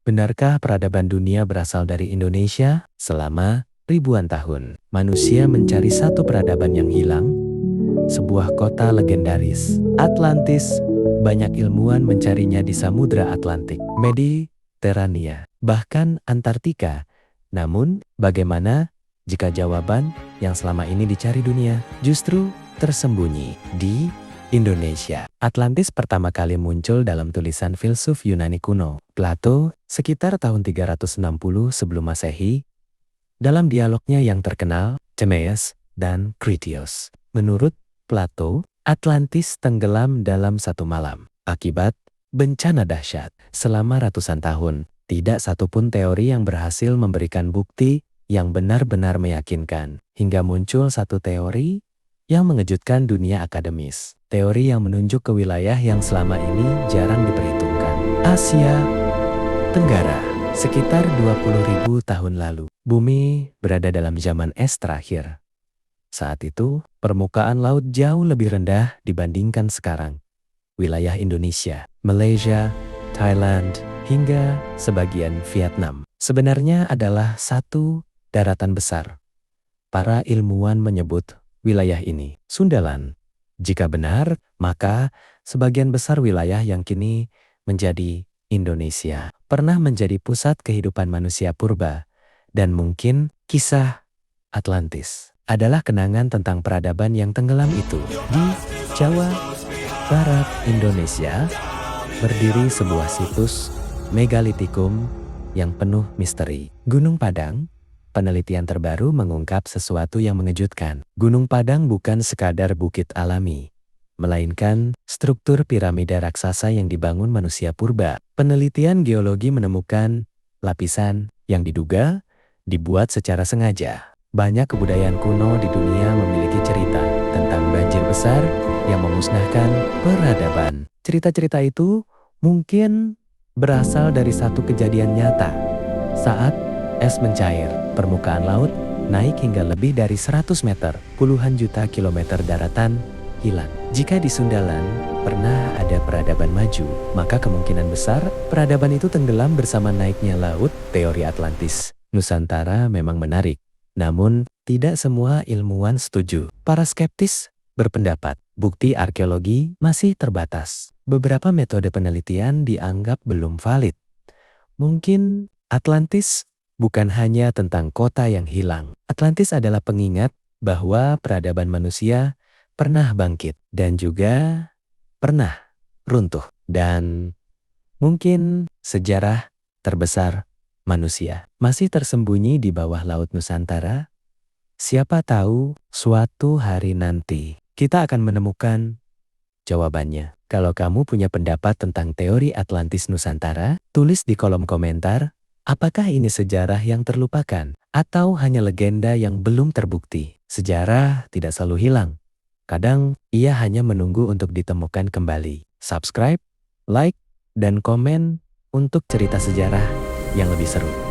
Benarkah peradaban dunia berasal dari Indonesia? Selama ribuan tahun, manusia mencari satu peradaban yang hilang, sebuah kota legendaris, Atlantis. Banyak ilmuwan mencarinya di Samudra Atlantik, Mediterania, bahkan Antartika. Namun, bagaimana jika jawaban yang selama ini dicari dunia justru tersembunyi di Indonesia? Atlantis pertama kali muncul dalam tulisan filsuf Yunani kuno, Plato, sekitar tahun 360 sebelum Masehi, dalam dialognya yang terkenal, Timaeus dan Critias. Menurut Plato, Atlantis tenggelam dalam satu malam akibat bencana dahsyat. Selama ratusan tahun, tidak satupun teori yang berhasil memberikan bukti yang benar-benar meyakinkan. Hingga muncul satu teori yang mengejutkan dunia akademis. Teori yang menunjuk ke wilayah yang selama ini jarang diperhitungkan. Asia Tenggara. Sekitar 20.000 tahun lalu, bumi berada dalam zaman es terakhir. Saat itu, permukaan laut jauh lebih rendah dibandingkan sekarang. Wilayah Indonesia, Malaysia, Thailand, hingga sebagian Vietnam sebenarnya adalah satu daratan besar. Para ilmuwan menyebut wilayah ini Sundaland. Jika benar, maka sebagian besar wilayah yang kini menjadi Indonesia pernah menjadi pusat kehidupan manusia purba, dan mungkin kisah Atlantis adalah kenangan tentang peradaban yang tenggelam itu. Di Jawa Barat Indonesia berdiri sebuah situs megalitikum yang penuh misteri. Gunung Padang. Penelitian terbaru mengungkap sesuatu yang mengejutkan. Gunung Padang bukan sekadar bukit alami, melainkan struktur piramida raksasa yang dibangun manusia purba. Penelitian geologi menemukan lapisan yang diduga dibuat secara sengaja. Banyak kebudayaan kuno di dunia memiliki cerita tentang banjir besar yang memusnahkan peradaban. Cerita-cerita itu mungkin berasal dari satu kejadian nyata. Saat es mencair, permukaan laut naik hingga lebih dari 100 meter, puluhan juta kilometer daratan hilang. Jika di Sundaland pernah ada peradaban maju, maka kemungkinan besar peradaban itu tenggelam bersama naiknya laut. Teori Atlantis Nusantara memang menarik, namun tidak semua ilmuwan setuju. Para skeptis berpendapat bukti arkeologi masih terbatas. Beberapa metode penelitian dianggap belum valid. Mungkin Atlantis bukan hanya tentang kota yang hilang. Atlantis adalah pengingat bahwa peradaban manusia pernah bangkit dan juga pernah runtuh. Dan mungkin sejarah terbesar manusia masih tersembunyi di bawah laut Nusantara. Siapa tahu suatu hari nanti kita akan menemukan jawabannya. Kalau kamu punya pendapat tentang teori Atlantis Nusantara, tulis di kolom komentar. Apakah ini sejarah yang terlupakan atau hanya legenda yang belum terbukti? Sejarah tidak selalu hilang. Kadang ia hanya menunggu untuk ditemukan kembali. Subscribe, like, dan komen untuk cerita sejarah yang lebih seru.